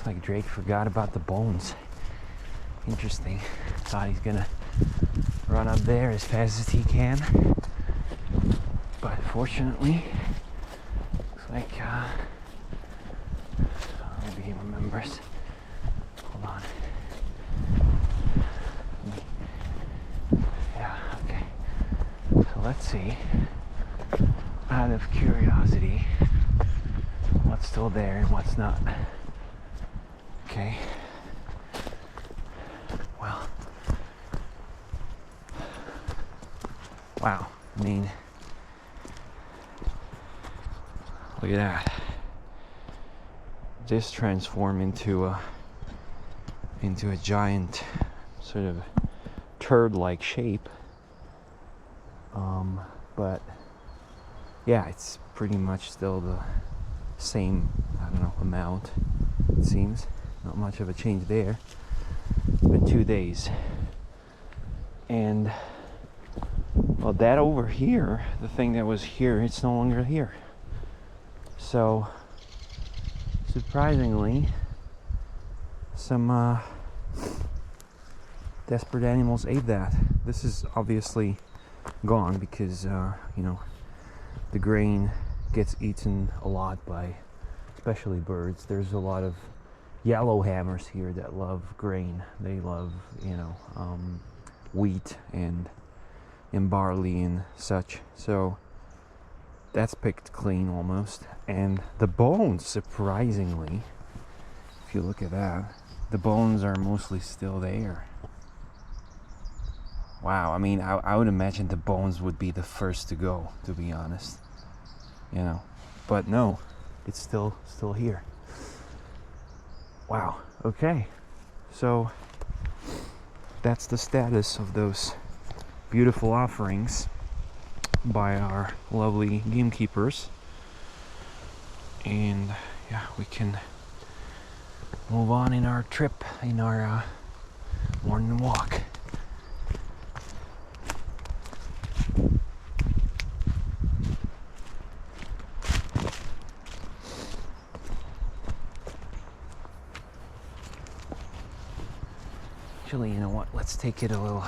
Looks like Drake forgot about the bones. Interesting. Thought he's gonna run up there as fast as he can, but fortunately, looks like maybe he remembers. Hold on. Yeah, okay. So let's see, out of curiosity, what's still there and what's not. Okay. Well, wow. I mean, look at that. This transformed into a giant sort of turd-like shape. But yeah, it's pretty much still the same, I don't know, amount, it seems. Not much of a change there. It's been 2 days. And well, that over here, the thing that was here, it's no longer here. So surprisingly, some desperate animals ate that. This is obviously gone because you know, the grain gets eaten a lot by especially birds. There's a lot of yellow hammers here that love grain. They love, you know, wheat and barley and such. So that's picked clean almost. And the bones, surprisingly, if you look at that, the bones are mostly still there. Wow, I mean, I would imagine the bones would be the first to go, to be honest. You know, but no, it's still here. Wow, okay. So that's the status of those beautiful offerings by our lovely gamekeepers. And yeah, we can move on in our trip, in our morning walk. Actually, you know what? Let's take it a little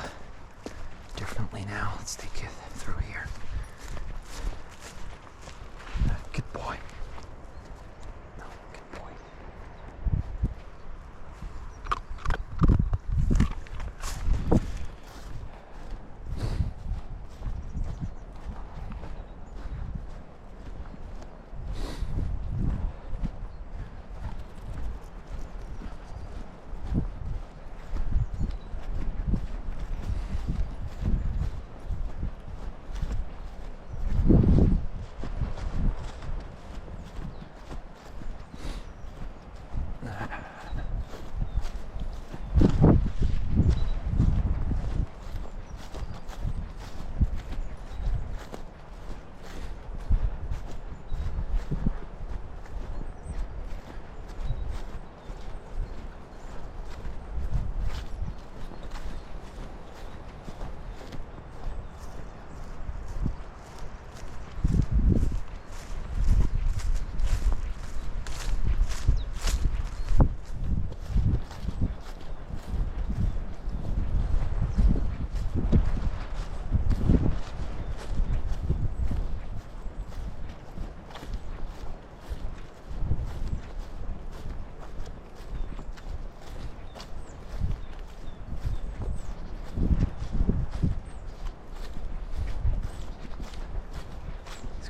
differently now. Let's take it through here. Good boy. No, good boy.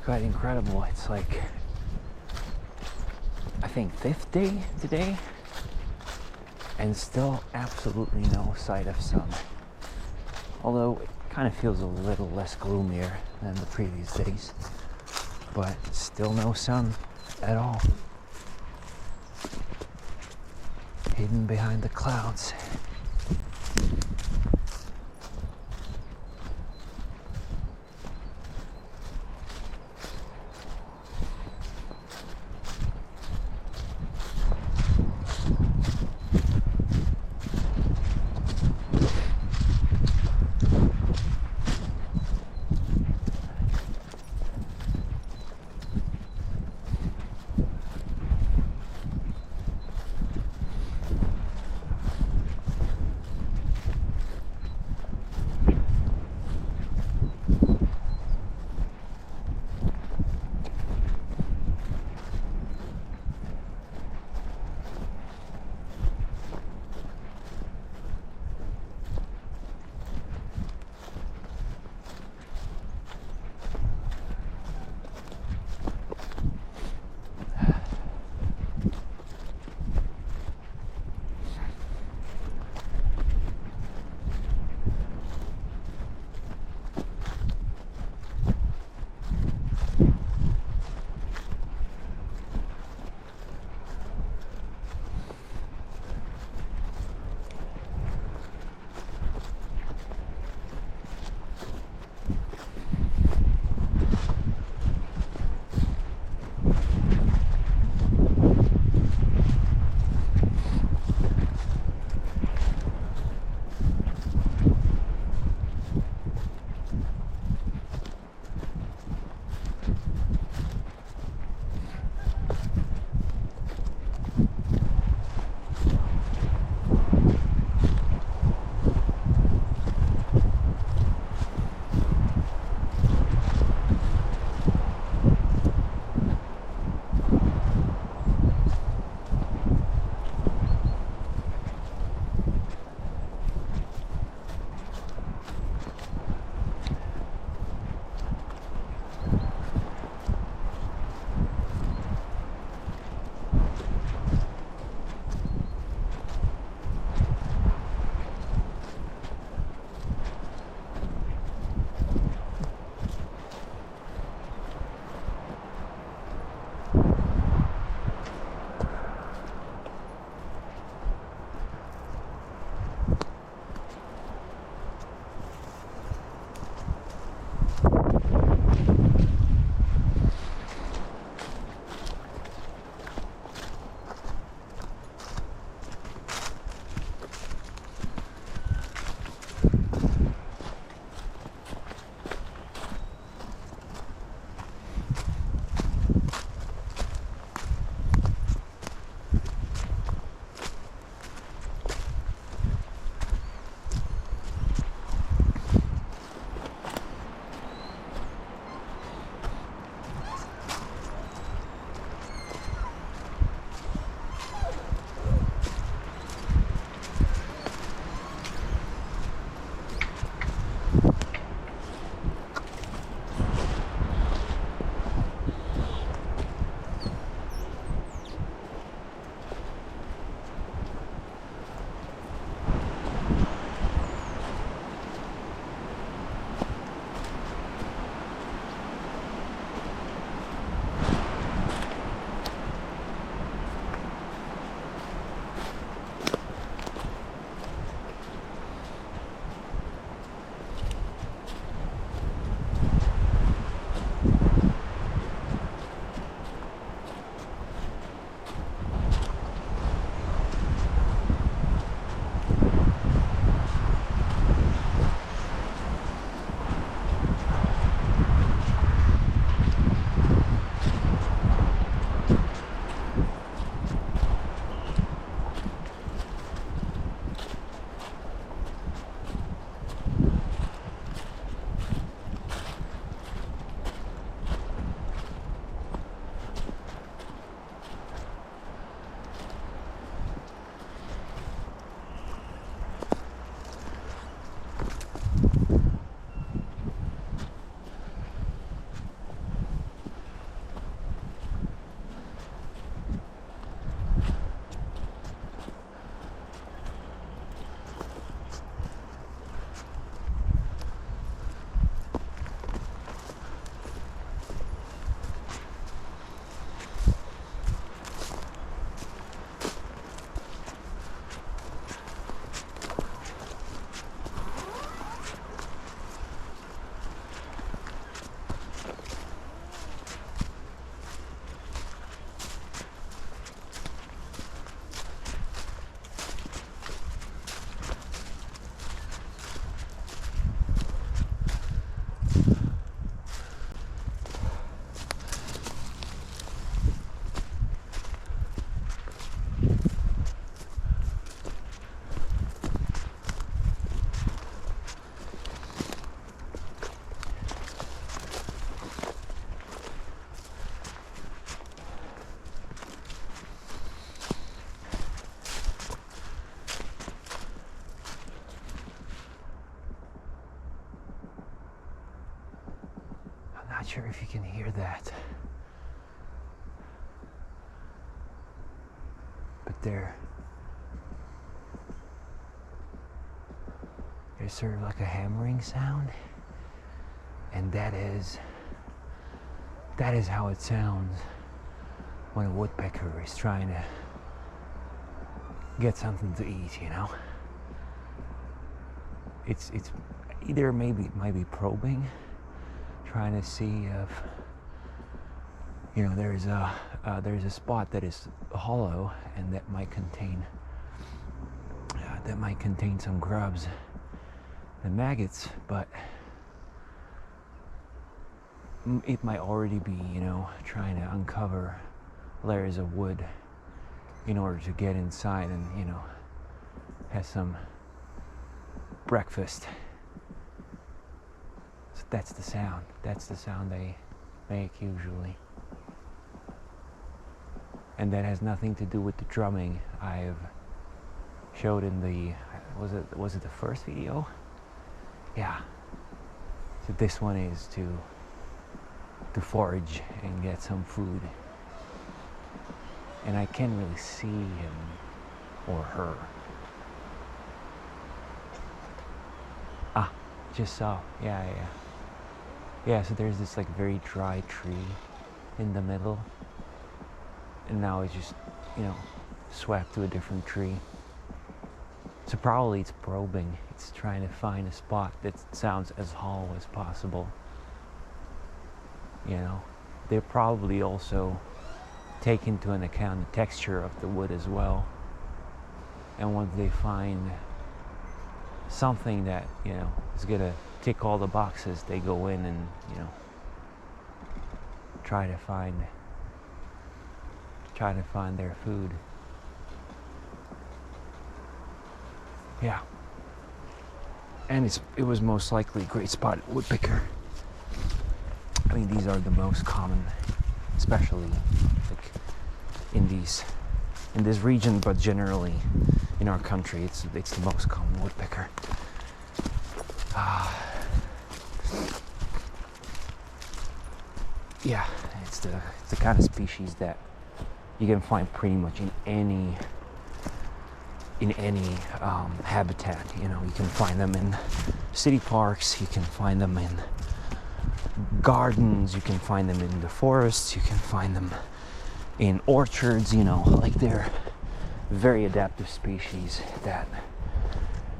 Quite incredible. It's like, I think 5th day today, and still absolutely no sight of sun. Although it kind of feels a little less gloomier than the previous days, but still no sun at all. Hidden behind the clouds. sure if you can hear that. But there's sort of like a hammering sound, and that is how it sounds when a woodpecker is trying to get something to eat, you know. It's either maybe might be probing, trying to see if, you know, there's a spot that is hollow and that might contain some grubs and maggots, but it might already be, you know, trying to uncover layers of wood in order to get inside and, you know, have some breakfast. So that's the sound they make usually. And that has nothing to do with the drumming I've showed in the, was it the first video? Yeah. So this one is to forage and get some food. And I can't really see him or her. Ah, just saw. Yeah. Yeah, so there's this like very dry tree in the middle. And now it's just, you know, swept to a different tree. So probably it's probing. It's trying to find a spot that sounds as hollow as possible. You know, they're probably also take into account the texture of the wood as well. And once they find something that, you know, is gonna tick all the boxes, they go in and, you know, try to find their food. Yeah. And it was most likely a great spotted woodpecker. I mean, these are the most common, especially like in this region, but generally in our country, it's the most common woodpecker. Yeah, it's the kind of species that you can find pretty much in any habitat. You know, you can find them in city parks, you can find them in gardens, you can find them in the forests, you can find them in orchards. You know, like they're very adaptive species that,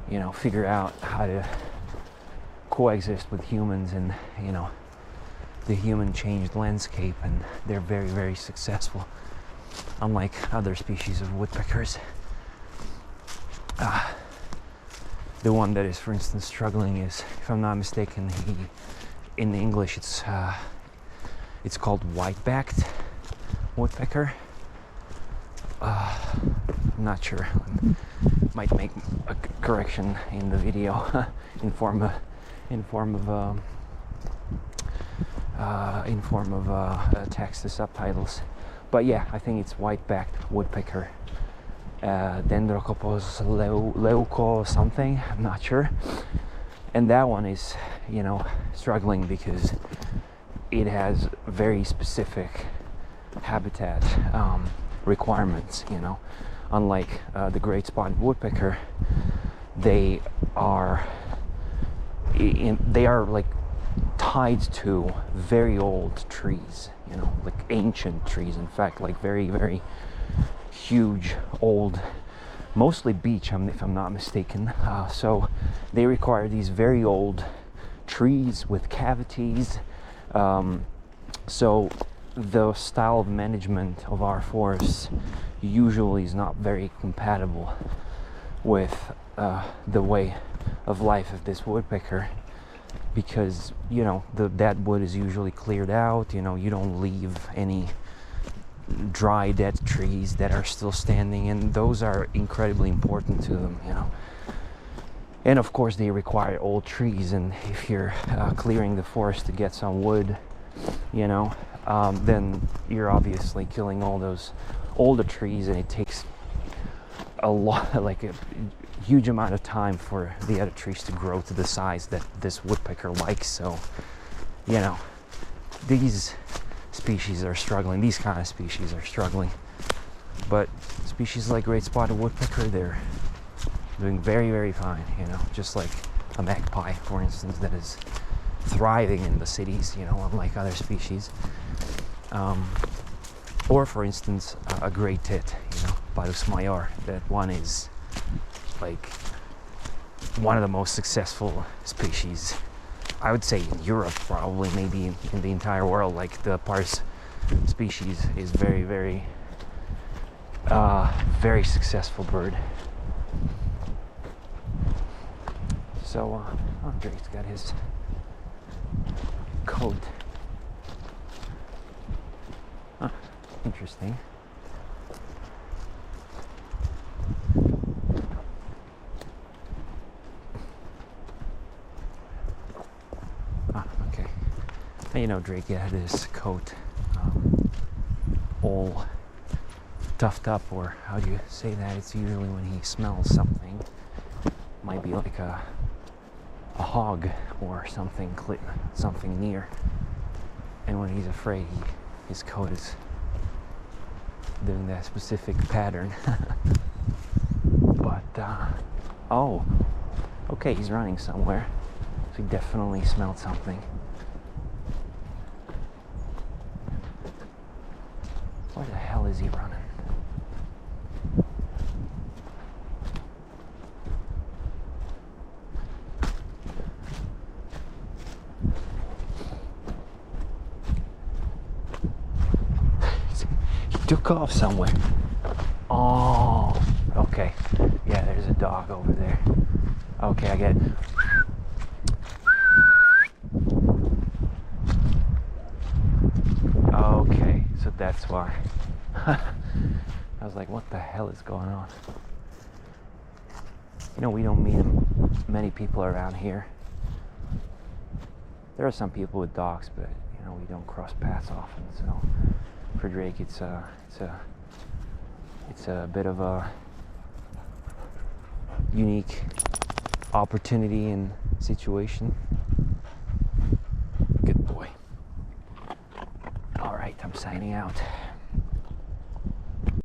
you know, figure out how to coexist with humans and, you know, the human changed landscape, and they're very, very successful, unlike other species of woodpeckers. The one that is, for instance, struggling is, if I'm not mistaken, in English it's called white-backed woodpecker. I'm not sure. Might make a correction in the video in form of text, the subtitles. But yeah, I think it's white-backed woodpecker. Dendrocopos leuco something, I'm not sure. And that one is, you know, struggling because it has very specific habitat requirements, you know. Unlike the great spotted woodpecker, they are like tied to very old trees, you know, like ancient trees, in fact, like very, very huge, old, mostly beech, if I'm not mistaken. So they require these very old trees with cavities. So the style of management of our forests usually is not very compatible with the way of life of this woodpecker, because, you know, that wood is usually cleared out. You know, you don't leave any dry dead trees that are still standing, and those are incredibly important to them, you know. And of course they require old trees, and if you're clearing the forest to get some wood, you know, then you're obviously killing all those older trees, and it takes a lot, like a huge amount of time for the other trees to grow to the size that this woodpecker likes. So, you know, these species are struggling. These kind of species are struggling. But species like great spotted woodpecker, they're doing very, very fine, you know, just like a magpie, for instance, that is thriving in the cities, you know, unlike other species. Or, for instance, a great tit, you know, Parus major. That one is like one of the most successful species, I would say, in Europe, probably, maybe in the entire world. Like the Parus species is very, very, very successful bird. So, Andre's got his coat. Huh, interesting. Okay. And you know, Drake had his coat all tuffed up, or how do you say that? It's usually when he smells something. Might be like a hog or something near, and when he's afraid, his coat is doing that specific pattern. But oh, okay, he's running somewhere, so he definitely smelled something. Where the hell is he running? Took off somewhere. Oh, okay. Yeah, there's a dog over there. Okay, I get it. Okay, so that's why. I was like, what the hell is going on? You know, we don't meet many people around here. There are some people with dogs, but you know, we don't cross paths often. So for Drake, it's a bit of a unique opportunity and situation. Good boy. All right, I'm signing out.